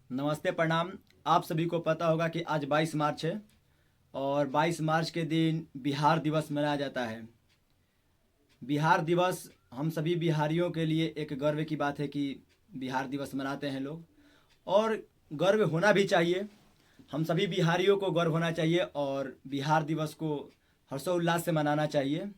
नमस्ते, प्रणाम। आप सभी को पता होगा कि आज 22 मार्च है और 22 मार्च के दिन बिहार दिवस मनाया जाता है। बिहार दिवस हम सभी बिहारियों के लिए एक गर्व की बात है कि बिहार दिवस मनाते हैं लोग, और गर्व होना भी चाहिए। हम सभी बिहारियों को गर्व होना चाहिए और बिहार दिवस को हर्षोल्लास से मनाना चाहिए।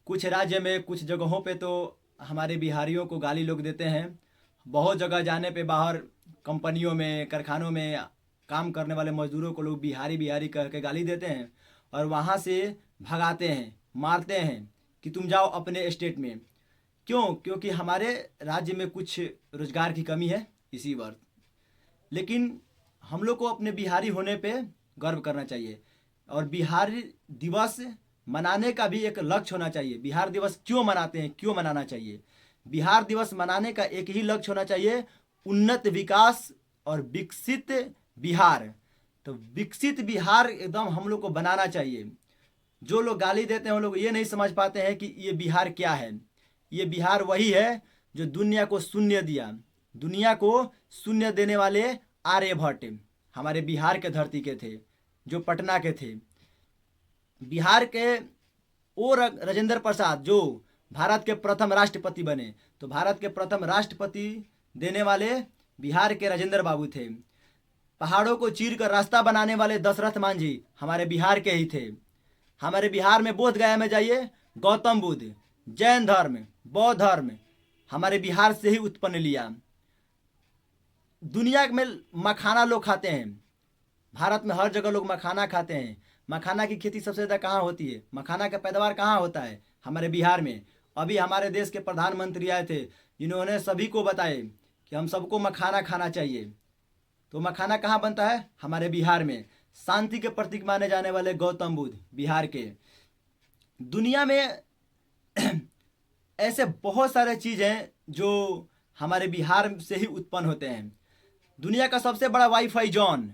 कुछ राज्य में, कुछ जगहों पे तो हमारे बिहारियों को गाली लोग देते हैं। बहुत जगह जाने पे बाहर कंपनियों में, कारखानों में काम करने वाले मजदूरों को लोग बिहारी बिहारी कह के गाली देते हैं और वहाँ से भगाते हैं, मारते हैं कि तुम जाओ अपने स्टेट में। क्यों? क्योंकि हमारे राज्य में कुछ रोजगार की कमी है इसी वर्ष। लेकिन हम लोग को अपने बिहारी होने पे गर्व करना चाहिए और बिहार दिवस मनाने का भी एक लक्ष्य होना चाहिए। बिहार दिवस क्यों मनाते हैं, क्यों मनाना चाहिए? बिहार दिवस मनाने का एक ही लक्ष्य होना चाहिए, उन्नत विकास और विकसित बिहार। तो विकसित बिहार एकदम हम लोग को बनाना चाहिए। जो लोग गाली देते हैं वो लोग ये नहीं समझ पाते हैं कि ये बिहार क्या है। ये बिहार वही है जो दुनिया को शून्य दिया। दुनिया को शून्य देने वाले आर्यभट्ट हमारे बिहार के धरती के थे, जो पटना के थे। बिहार के और राजेंद्र प्रसाद जो भारत के प्रथम राष्ट्रपति बने, तो भारत के प्रथम राष्ट्रपति देने वाले बिहार के राजेंद्र बाबू थे। पहाड़ों को चीर कर रास्ता बनाने वाले दशरथ मांझी हमारे बिहार के ही थे। हमारे बिहार में बोध गया में जाइए, गौतम बुद्ध, जैन धर्म, बौद्ध धर्म हमारे बिहार से ही उत्पन्न लिया। दुनिया में मखाना लोग खाते हैं, भारत में हर जगह लोग मखाना खाते हैं। मखाना की खेती सबसे ज़्यादा कहाँ होती है? मखाना का पैदावार कहाँ होता है? हमारे बिहार में। अभी हमारे देश के प्रधानमंत्री आए थे जिन्होंने सभी को बताए कि हम सबको मखाना खाना चाहिए। तो मखाना कहाँ बनता है? हमारे बिहार में। शांति के प्रतीक माने जाने वाले गौतम बुद्ध बिहार के। दुनिया में ऐसे बहुत सारे चीज़ हैं जो हमारे बिहार से ही उत्पन्न होते हैं। दुनिया का सबसे बड़ा वाईफाई जोन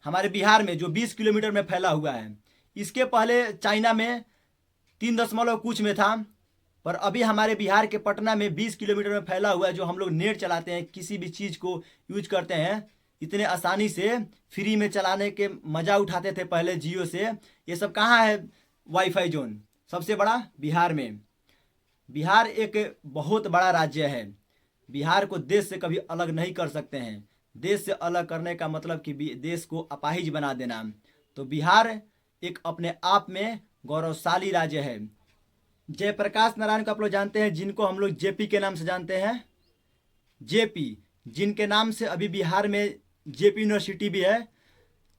हमारे बिहार में जो 20 किलोमीटर में फैला हुआ है। इसके पहले चाइना में 3 दशमलव कुछ में था, पर अभी हमारे बिहार के पटना में 20 किलोमीटर में फैला हुआ है। जो हम लोग नेट चलाते हैं, किसी भी चीज़ को यूज करते हैं, इतने आसानी से फ्री में चलाने के मज़ा उठाते थे पहले जियो से। ये सब कहाँ है? वाईफाई जोन सबसे बड़ा बिहार में। बिहार एक बहुत बड़ा राज्य है। बिहार को देश से कभी अलग नहीं कर सकते हैं। देश से अलग करने का मतलब कि देश को अपाहिज बना देना। तो बिहार एक अपने आप में गौरवशाली राज्य है। जयप्रकाश नारायण को आप लोग जानते हैं, जिनको हम लोग जेपी के नाम से जानते हैं। जेपी, जिनके नाम से अभी बिहार में जेपी यूनिवर्सिटी भी है।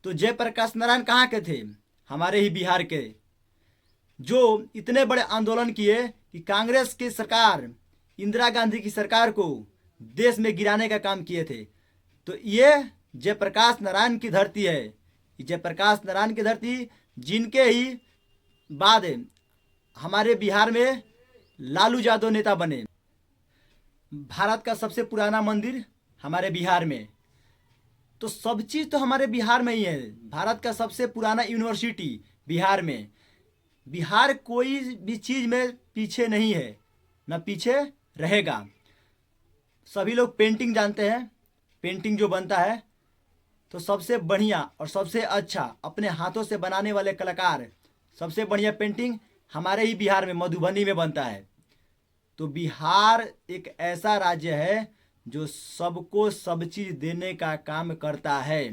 तो जयप्रकाश नारायण कहाँ के थे? हमारे ही बिहार के, जो इतने बड़े आंदोलन किए कि कांग्रेस की सरकार, इंदिरा गांधी की सरकार को देश में गिराने का काम किए थे। तो ये जयप्रकाश नारायण की धरती है। जयप्रकाश नारायण की धरती, जिनके ही बाद हमारे बिहार में लालू यादव नेता बने। भारत का सबसे पुराना मंदिर हमारे बिहार में। तो सब चीज़ तो हमारे बिहार में ही है। भारत का सबसे पुराना यूनिवर्सिटी बिहार में। बिहार कोई भी चीज़ में पीछे नहीं है, न पीछे रहेगा। सभी लोग पेंटिंग जानते हैं। पेंटिंग जो बनता है, तो सबसे बढ़िया और सबसे अच्छा अपने हाथों से बनाने वाले कलाकार, सबसे बढ़िया पेंटिंग हमारे ही बिहार में मधुबनी में बनता है। तो बिहार एक ऐसा राज्य है जो सबको सब चीज़ देने का काम करता है।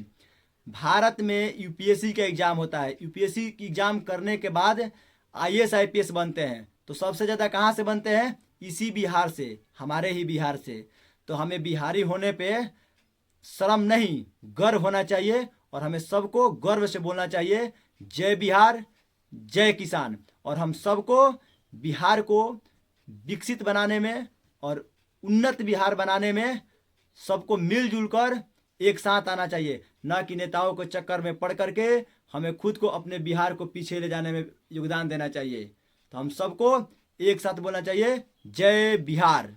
भारत में यूपीएससी का एग्ज़ाम होता है। यूपीएससी की एग्ज़ाम करने के बाद आईएएस आईपीएस बनते हैं। तो सबसे ज़्यादा कहाँ से बनते हैं? इसी बिहार से, हमारे ही बिहार से। तो हमें बिहारी होने पे शर्म नहीं, गर्व होना चाहिए और हमें सबको गर्व से बोलना चाहिए, जय बिहार, जय किसान। और हम सबको बिहार को विकसित बनाने में और उन्नत बिहार बनाने में सबको मिलजुल कर एक साथ आना चाहिए, न कि नेताओं के चक्कर में पड़ करके हमें खुद को, अपने बिहार को पीछे ले जाने में योगदान देना चाहिए। तो हम सबको एक साथ बोलना चाहिए, जय बिहार।